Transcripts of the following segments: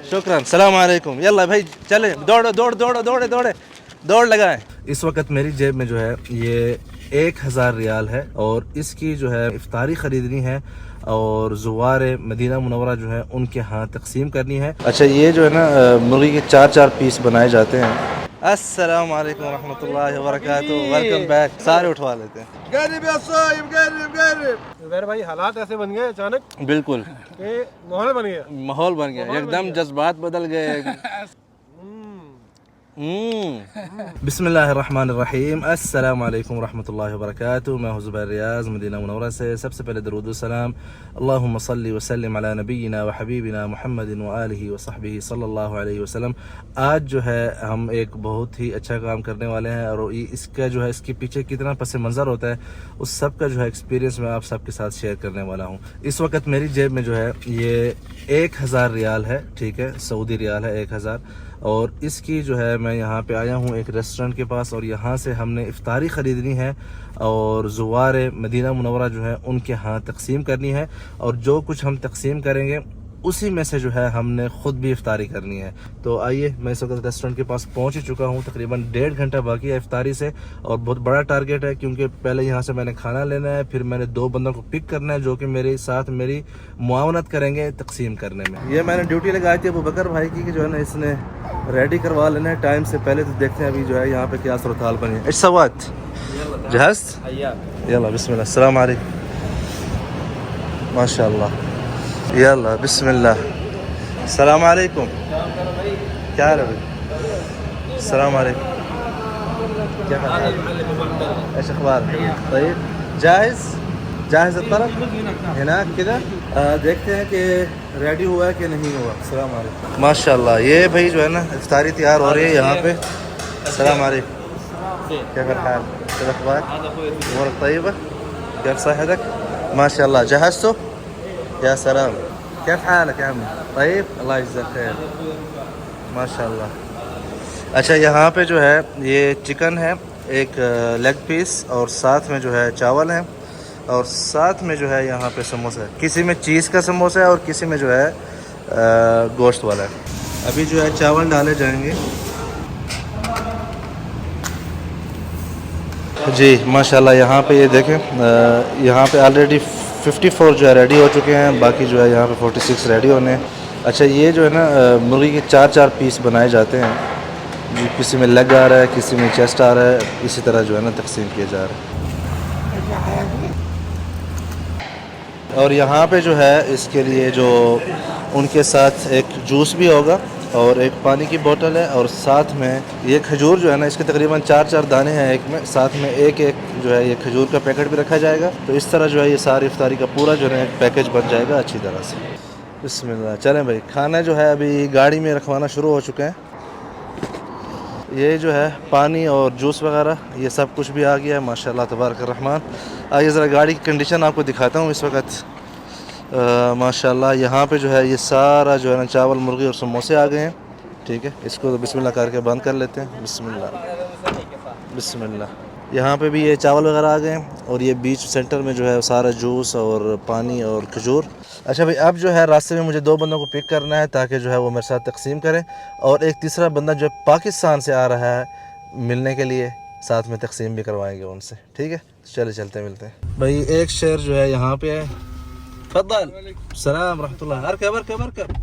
शुक्रन, सलाम अलैकुम। यल्ला भाई चले, दौड़ो दौड़ दौड़ो दौड़े दौड़े दौड़ लगाएं। इस वक्त मेरी जेब में जो है ये 1000 रियाल है और इसकी जो है इफ्तारी ख़रीदनी है और ज़ुवारे मदीना मुनव्वरा जो है उनके यहाँ तकसीम करनी है। अच्छा, ये जो है ना मुर्गी के 4-4 पीस बनाए जाते हैं। अस्सलाम वालेकुम रहमतुल्लाहि व बरकातुहू, वेलकम बैक। सारे उठवा लेते हैं। गरीब या साहिब, गरीब गरीब। जुबैर भाई, हालात ऐसे बन गए अचानक बिल्कुल, कि माहौल बन गया। माहौल बन गया एकदम, जज्बात बदल गए। बिस्मिल्लाहिर्रहमानिर्रहीम, अस्सलाम वालेकुम रहमतुल्लाहि व बरकातुहू। मैं हूं ज़ुबैर रियाज़ मदीना मुनव्वरा से। सबसे पहले दरूद व सलाम अल्लाहुम्मा सल्ली व सल्लिम अला नबीना व हबीबिना मुहम्मदिन व आलिहि व सहबिहि सल्लल्लाहु अलैहि वसल्लम। आज जो है हम एक बहुत ही अच्छा काम करने वाले हैं और इसका जो है इसके पीछे कितना पस मंज़र होता है उस सब का जो है एक्सपीरियंस मैं आप सबके साथ शेयर करने वाला हूँ। इस वक्त मेरी जेब में जो है ये 1000 रियाल है, ठीक है, सऊदी रियाल है 1000। और इसकी जो है मैं यहाँ पे आया हूँ एक रेस्टोरेंट के पास और यहाँ से हमने इफ्तारी ख़रीदनी है और ज़ुवारे मदीना मुनव्वरा जो है उनके यहाँ तकसीम करनी है। और जो कुछ हम तकसीम करेंगे उसी में से जो है हमने ख़ुद भी इफ्तारी करनी है। तो आइए, मैं इस वक्त रेस्टोरेंट के पास पहुँच ही चुका हूँ। तकरीबन 1.5 घंटा बाकी है इफ्तारी से और बहुत बड़ा टारगेट है क्योंकि पहले यहाँ से मैंने खाना लेना है, फिर मैंने 2 बंदों को पिक करना है जो कि मेरे साथ मेरी मुआवनत करेंगे तकसीम करने में। ये मैंने ड्यूटी लगाई थी अबू बकर भाई की कि जो है ना इसने रेडी करवा लेना है टाइम से पहले। तो देखते हैं अभी जो है यहाँ पे क्या सूरत हाल बनी है। इस्सवात जहाज़, यल्ला बिस्मिल्लाह, अस्सलाम वालेकुम, माशाअल्लाह, यल्ला बिस्मिल्लाह, अस्सलाम वालेकुम। क्या हाल है भाई? अस्सलाम वालेकुम, क्या हाल है? ऐश अखबार? तयब, जाहिज़ जाहिज़ तरफ है ना किधर? देखते हैं कि रेडी हुआ है कि नहीं हुआ। अस्सलाम वालेकुम, माशाअल्लाह। ये भाई जो है ना इफ्तारी तैयार हो रही है यहाँ पे। अस्सलाम वालेकुम, क्या हाल? क्या अखबार? उमर तय्यबा, क्या सेहतक? माशाअल्लाह, जहाज़ तो या सलाम, क्या हालक या अम्मी? तय्यब, अल्लाह यजज़ाक खैर, माशाअल्लाह। अच्छा, यहाँ पे जो है ये चिकन है, एक लेग पीस और साथ में जो है चावल है और साथ में जो है यहाँ पे समोसा है। किसी में चीज़ का समोसा है और किसी में जो है गोश्त वाला है। अभी जो है चावल डाले जाएंगे जी, माशाल्लाह। यहाँ पे ये देखें, यहाँ पे ऑलरेडी 54 जो है रेडी हो चुके हैं, बाकी जो है यहाँ पे 46 रेडी होने हैं। अच्छा, ये जो है ना मुर्गी के 4-4 पीस बनाए जाते हैं जी। किसी में लेग आ रहा है, किसी में चेस्ट आ रहा है, इसी तरह जो है ना तकसीम किया जा रहा है। और यहाँ पे जो है इसके लिए जो उनके साथ एक जूस भी होगा और एक पानी की बोतल है और साथ में ये खजूर जो है ना इसके तकरीबन 4-4 दाने हैं एक में, साथ में एक जो है ये खजूर का पैकेट भी रखा जाएगा। तो इस तरह जो है ये सारी इफ्तारी का पूरा जो है एक पैकेज बन जाएगा अच्छी तरह से। बिस्मिल्लाह, चलें भाई। खाना जो है अभी गाड़ी में रखवाना शुरू हो चुके हैं। ये जो है पानी और जूस वगैरह ये सब कुछ भी आ गया है, माशाल्लाह तबारक रहमान। आइए ज़रा गाड़ी की कंडीशन आपको दिखाता हूँ इस वक्त। माशाल्लाह यहाँ पे जो है ये सारा जो है ना चावल, मुर्गी और समोसे आ गए हैं, ठीक है। इसको तो बिस्मिल्लाह करके बंद कर लेते हैं। बिस्मिल्लाह बिस्मिल्लाह। यहाँ पे भी ये चावल वगैरह आ गए हैं और ये बीच सेंटर में जो है सारा जूस और पानी और खजूर। अच्छा भाई, अब जो है रास्ते में मुझे 2 बंदों को पिक करना है ताकि जो है वो मेरे साथ तकसीम करें और एक तीसरा बंदा जो है पाकिस्तान से आ रहा है मिलने के लिए, साथ में तकसीम भी करवाएंगे उनसे, ठीक है। चले चलते मिलते हैं भाई। एक शेर जो है यहाँ पे है। तफद्दल, सलाम रहमतुल्लाह, अरकब अरकब अरकब।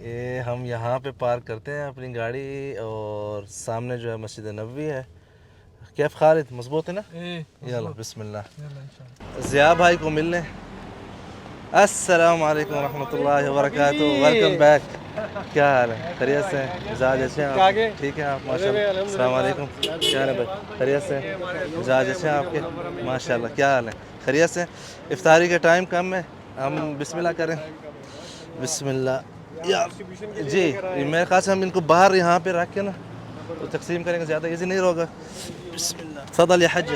ये हम यहाँ पे पार्क करते हैं अपनी गाड़ी और सामने जो है मस्जिद नबवी है। कैफ खालिद, मजबूत है ना? यल्ला बिस्मिल्लाह। ज़िया भाई को मिलने। अस्सलाम वालेकुम रहमतुल्लाहि व बरकातुहू, वेलकम बैक। क्या हाल है? खैरियत से? मिजाज अच्छे हैं आप? ठीक है आप? माशाल्लाह। अस्सलाम वालेकुम, क्या हाल है भाई? खैरियत से? मिजाज अच्छे हैं आपके? माशाल्लाह। क्या हाल है? खैरियत से? इफ्तारी का टाइम कम है, हम बिस्मिल्लाह करें। बिस्मिल्लाह या जी। मेरे ख्याल से हम इनको बाहर यहाँ पे रख के ना तो तकसीम करेंगे, ज़्यादा इजी नहीं होगा। बिस्मिल्लाह, तफद्दल या हज।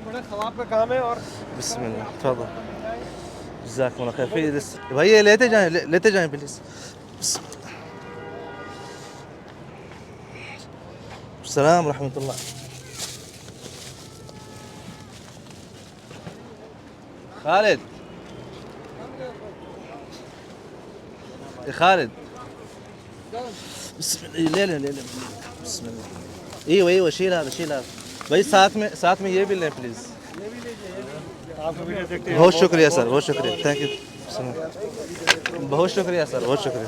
बड़ा सवाब का काम है। और बिस्मिल्लाह, तफद्दल, जज़ाकुमुल्लाह खैर। फिर भाई ये लेते जाएं, लेते जाएं प्लीज़। सलाम रहमतुल्लाह। खालिद खालिद ले ले ले ले बिस्मिल्लाह। ये वही शील है भाई, साथ में ये भी लें प्लीज़। बहुत शुक्रिया सर, बहुत शुक्रिया, थैंक यू। बहुत शुक्रिया सर, बहुत शुक्रिया।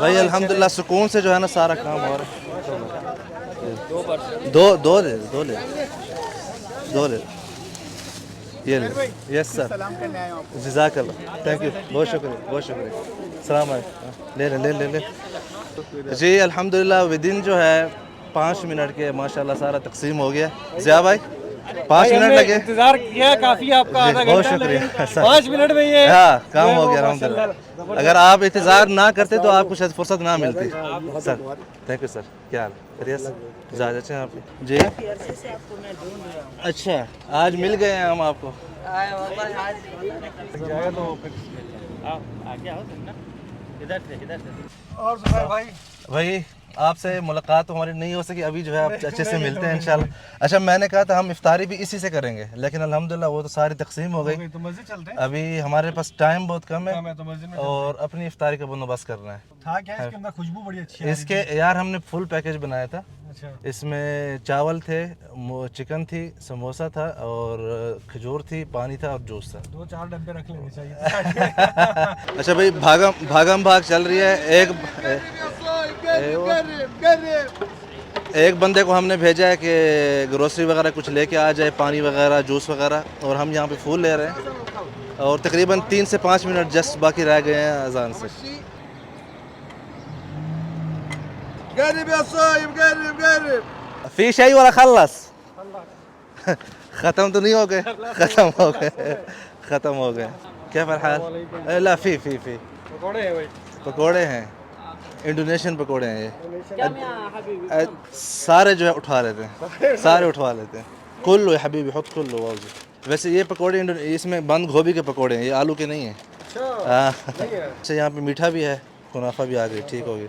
भाई। अल्हम्दुलिल्लाह सुकून से जो है ना सारा काम हो रहा है। दो ले ये ले। यस सर, जज़ाकल्लाह, थैंक यू, बहुत शुक्रिया, बहुत शुक्रिया। सलाम अलैकुम। ले ले ले ले ले जी। अल्हम्दुलिल्लाह विदिन जो है 5 मिनट के माशाल्लाह सारा तकसीम हो गया। ज़िया भाई 5 मिनट लगे, इंतजार किया काफी आपका, आधा बहुत घंटा शुक्रिया सर। 5 मिनट में ये हाँ काम हो गया अल्हम्दुलिल्लाह। अगर आप इंतज़ार ना करते तो आपको शायद फुर्सत ना मिलती सर। थैंक यू सर, क्या हाल खैरियत से? ज़्यादा अच्छे हैं आप जी? अच्छा आज मिल गए हैं हम आपको। जाएगा तो फिर और सुबह भाई भाई आपसे मुलाकात तो हमारी नहीं हो सकी, अभी जो है आप अच्छे से मिलते हैं इंशाल्लाह। अच्छा मैंने कहा था हम इफ्तारी भी इसी से करेंगे, लेकिन अल्हम्दुलिल्लाह वो तो सारी तकसीम हो गई। तो मस्जिद चलते हैं। अभी हमारे पास टाइम बहुत कम है मैं तो मस्जिद में और अपनी इफ्तारी का बंदोबस्त करना है। था क्या इसके अंदर खुशबू बड़ी अच्छी है। इसके यार हमने फुल पैकेज बनाया था। अच्छा इसमें चावल थे, चिकन थी, समोसा था और खजूर थी, पानी था और जूस था। 2-4 डब्बे रख लेने चाहिए। अच्छा भाई भागम भाग चल रही है। एक बंदे को हमने भेजा है कि ग्रोसरी वगैरह कुछ लेके आ जाए, पानी वगैरह जूस वगैरह, और हम यहाँ पे फूल ले रहे हैं और तकरीबन 3 से 5 मिनट जस्ट बाकी रह गए हैं अजान से। फी शई वाला खल्लस ख़त्म तो नहीं हो गए? ख़त्म हो गए। क्या फ़रहाल? ला फी पकौड़े हैं भाई, पकोड़े हैं, इंडोनेशियन पकोड़े हैं ये। सारे जो है उठा लेते हैं, सारे उठवा लेते हैं। कुल्लू हबीबी खुद कुल्लू वाजी। वैसे ये पकोड़े इसमें बंद गोभी के पकोड़े हैं, ये आलू के नहीं हैं। अच्छा यहाँ पे मीठा भी है, कुनाफा भी आ गई, ठीक होगी।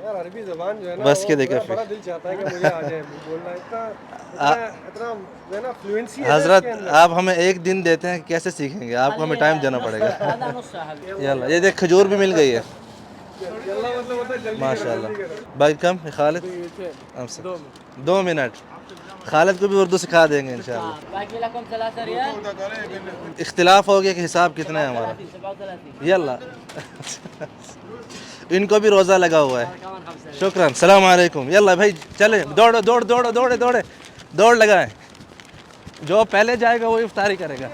यार अरबी ज़बान जो है ना बस वो के देखा मेरा फिर। बड़ा दिल चाहता है कि मुझे आ जाए बोलना। इतना जो है ना फ्लुएंसी है हजरत आप हमें एक दिन देते हैं, कैसे सीखेंगे? आपको हमें टाइम देना पड़ेगा। यल्ला ये देख खजूर भी मिल गई है माशाल्लाह। भाई कम खालिद हमसे 2 मिनट, खालिद को भी उर्दू सिखा देंगे इंशाल्लाह। इख्तिलाफ हो गया कि हिसाब कितना है हमारा। यल्ला इनको भी रोज़ा लगा हुआ है। शुक्रान, सलाम अलैकुम। यल्ला भाई चले, दौड़ लगाएं। जो पहले जाएगा वो इफ्तारी करेगा।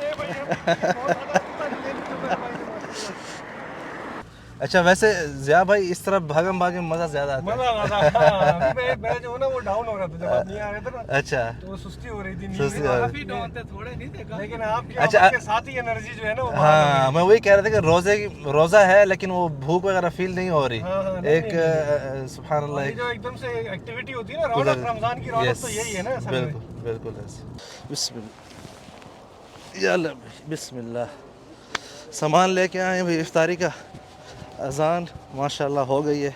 अच्छा वैसे ज़िया भाई इस तरह भागम भागे मज़ा ज़्यादा आता है। मजा आ रहा था। अभी मैं जो है ना वो डाउन हो रहा था जब आप नहीं आ रहे थे ना, अच्छा तो वो सुस्ती हो रही थी। सुस्ती हो रही थी। थोड़े नहीं देखा, लेकिन आपकी अच्छा, आवाज़ के साथ ही एनर्जी जो है ना वो बाहर आ हाँ मैं वही कह रहा था कि रोज़ा है लेकिन वो भूख वगैरह फील नहीं हो रही। हाँ, हाँ, एक सुभान अल्लाह रही। एक जो एकदम से एक्टिविटी होती है ना, रौनक, रमजान की रौनक तो यही है ना असल में। बिल्कुल बिल्कुल ऐसे। बिस्मिल्लाह यल्ला बिस्मिल्लाह। सामान लेके आए भाई इफ्तारी का। अजान माशाल्लाह हो गई है।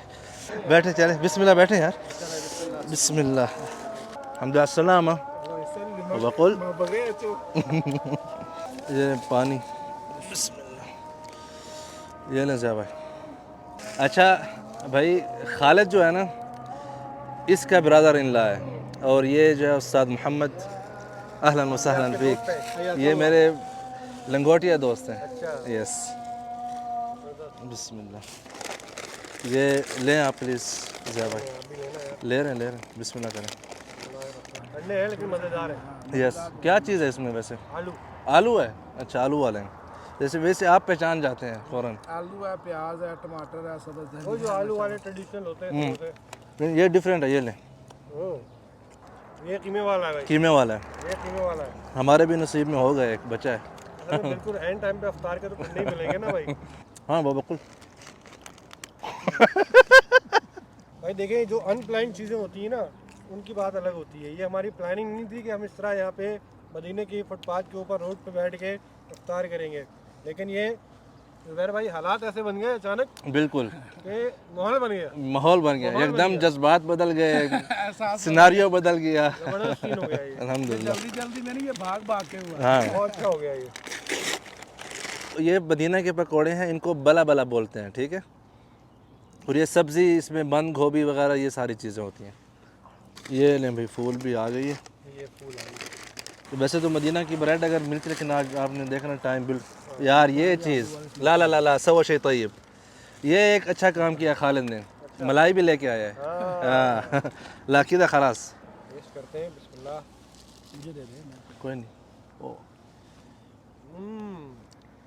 बैठे चले, बिस्मिल्लाह बैठे यार। बिस्मिल्लाह हम्दुलिल्लाह सलामा वकुल। ये पानी बिस्मिल्लाह। ये ले जा भाई। अच्छा भाई खालिद जो है ना इसका ब्रदर इन ला है और ये जो है उस्ताद मोहम्मद, अहलन व सहलन फीक। ये मेरे लंगोटिया दोस्त हैं। यस बिस्मिल्लाह। ये लें आप प्लीज़ ज़िया भाई। ले रहे हैं बिस्मिल्लाह करें। ठंडे हैं लेकिन मज़ेदार है। यस क्या चीज़ है इसमें वैसे? आलू है। अच्छा आलू वाले हैं। वैसे आप पहचान जाते हैं फ़ौरन। आलू है, प्याज है, टमाटर है, सब्ज़ है। वो जो आलू वाले ट्रेडिशनल होते हैं नहीं ये डिफरेंट है, ये लें। ये कीमे वाला है भाई। कीमे वाला है। ये कीमे वाला है। हमारे भी नसीब में हो गए, एक बचा है। बिल्कुल एंड टाइम पे अफ्तार के तो नहीं मिलेंगे ना भाई। हाँ वो बिल्कुल। भाई देखें जो अनप्लान्ड चीज़ें होती हैं ना उनकी बात अलग होती है। ये हमारी प्लानिंग नहीं थी कि हम इस तरह यहाँ पे मदीने की फुटपाथ के ऊपर रोड पे बैठ के इफ्तार करेंगे, लेकिन ये जुबैर भाई हालात ऐसे बन गए अचानक बिल्कुल कि माहौल बन गया, माहौल बन गया एकदम, जज्बात बदल गए, सिनारियो बदल गया। जबरदस्त सीन हो गया ये, अल्हम्दुलिल्लाह। जल्दी जल्दी में नहीं, ये भाग भाग के हुआ। हाँ, बहुत अच्छा हो गया ये। ये मदीना के पकोड़े हैं, इनको बला बला बोलते हैं, ठीक है। और ये सब्ज़ी, इसमें बंद गोभी वगैरह ये सारी चीज़ें होती हैं। ये लें भाई, फूल भी आ गई है। ये फूल आ गया। तो वैसे तो मदीना की ब्रेड अगर मिलती, लेकिन आज आपने देखना टाइम बिल यार, ये चीज़ ला ला ला ला सवा शे तय्यब, ये एक अच्छा काम किया खालिद ने, मलाई भी लेके आया है। हाँ लाकिदा खलास, टेस्ट करते हैं, बिस्मिल्लाह। मुझे दे दे। कोई नहीं। ओ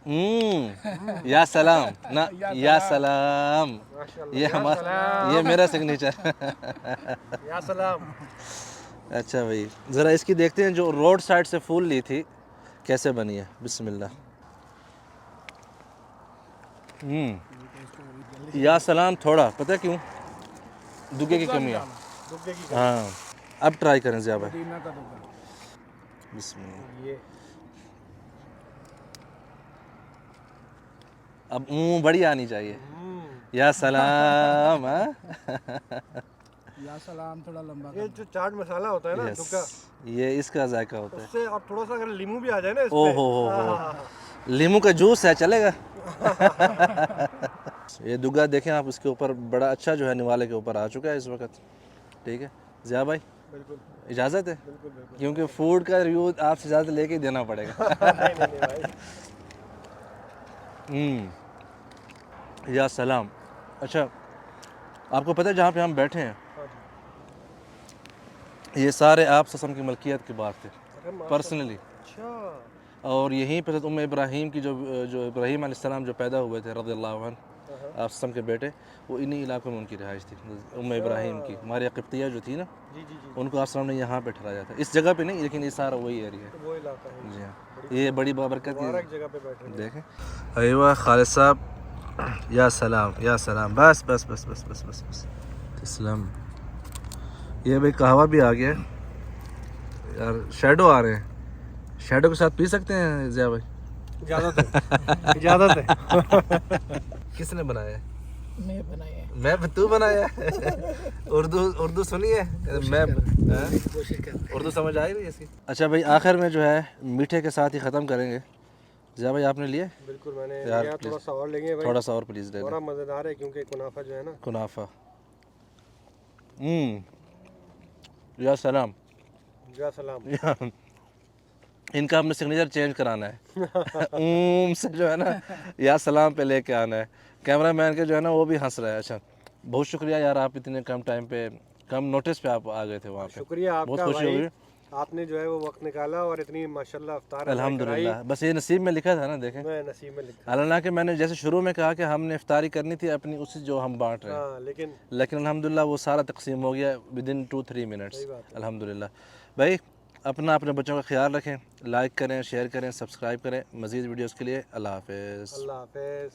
हम्म, या सलाम ना, या सलाम, माशाल्लाह, ये या हमारा, सलाम, ये मेरा सिग्नेचर। या सलाम। अच्छा भाई, ज़रा इसकी देखते हैं, जो रोड साइड से फूल ली थी कैसे बनी है। बिस्मिल्लाह। या सलाम, थोड़ा पता है क्यों, दुगे की कमी है। दुग्गे की हाँ, अब ट्राई करें ज़िया भाई। मदीना का दुकान। बिस्मिल्लाह। ये अब बड़ी आनी चाहिए। या सलाम। हाँ? या सलाम थोड़ा लंबा ये जो चाट मसाला होता है ना यस, दुग्गा, ये इसका जायका होता है। उससे आप थोड़ा सा अगर नींबू भी आ जाए ना इस ओ पे, हो, लीमू का जूस है, चलेगा। ये दुग्गा देखें आप, इसके ऊपर बड़ा अच्छा जो है निवाले के ऊपर आ चुका है इस वक्त, ठीक है। ज़िया भाई बिल्कुल इजाज़त है, बिल्कुल बिल्कुल। क्योंकि फूड का रिव्यू आपसे ज़्यादा लेके ही देना पड़ेगा। नहीं नहीं नहीं भाई। या सलाम। अच्छा, आपको पता है जहाँ पे हम बैठे हैं, हाँ जी। ये सारे आप ससम की मलकियत के बाग थे अरे माशाल्लाह। पर्सनली, अच्छा। और यहीं पे उम्म इब्राहीम की जो जो इब्राहीम अलैहिस्सलाम जो पैदा हुए थे रज़ियल्लाहु अन्हु, आप ससम के बेटे, वो इन्हीं इलाकों में उनकी रिहाइश थी। उम्म इब्राहीम की मारिया क़िब्तिया जो थी ना, जी जी जी, उनको आप सलाम ने यहाँ पे ठहराया था, इस जगह पे नहीं, लेकिन ये सारा वही एरिया है। तो वो इलाका है, जी हाँ, ये बड़ी बाबरकत मुबारक जगह पे बैठे हैं। देखें। अयवा खालिद साहब, या सलाम, या सलाम, बस बस बस बस बस बस बस, इस्लाम। ये भाई कहवा भी आ गया है। यार शैडो आ रहे हैं, शैडो के साथ पी सकते हैं ज़िया भाई? इजाज़त है, इजाज़त है। किसने बनाया है? मैं बनाए मैं, तू बनाया है? उर्दू सुनी है? मैं हाँ? कोशिश कर। उर्दू समझ आई रही है इसकी? अच्छा भाई, आखिर में जो है मीठे के साथ ही ख़त्म करेंगे। ज़िया भाई आपने लिए? बिल्कुल मैंने यार, लिया, थोड़ा सा और लेंगे भाई, थोड़ा सा और प्लीज़ दे बड़ा दें। मज़ेदार है क्योंकि कुनाफा जो है ना, कुनाफा। या सलाम। या सलाम। इनका हमने सिग्नेचर चेंज कराना है। से जो है ना, या सलाम पे लेके आना है। कैमरा मैन के जो है ना, वो भी हंस रहा है। अच्छा, बहुत शुक्रिया यार, आप इतने कम टाइम पे, कम नोटिस पे आप आ गए थे वहाँ पे। शुक्रिया बहुत आपका खुशी भाई, हुई। आपने जो है वो वक्त निकाला और इतनी माशाल्लाह अफ्तार हमें कराई। अल्हम्दुलिल्लाह, बस ये नसीब में लिखा था ना, देखें। मैं नसीब में लिखा। हालांकि मैंने जैसे शुरू में कहा कि हमने इफ्तारी करनी थी अपनी, उसी जो हम बांट रहे हैं, हाँ लेकिन लेकिन अल्हम्दुलिल्लाह वो सारा तकसीम हो गया विदिन 2-3 मिनट्स। सही बात है। अल्हम्दुलिल्लाह भाई, अपना अपने बच्चों का ख्याल रखें, लाइक करें, शेयर करें, सब्सक्राइब करें। मज़ीद वीडियोज़ के लिए अल्लाह हाफ़िज़। अल्लाह हाफ़िज़।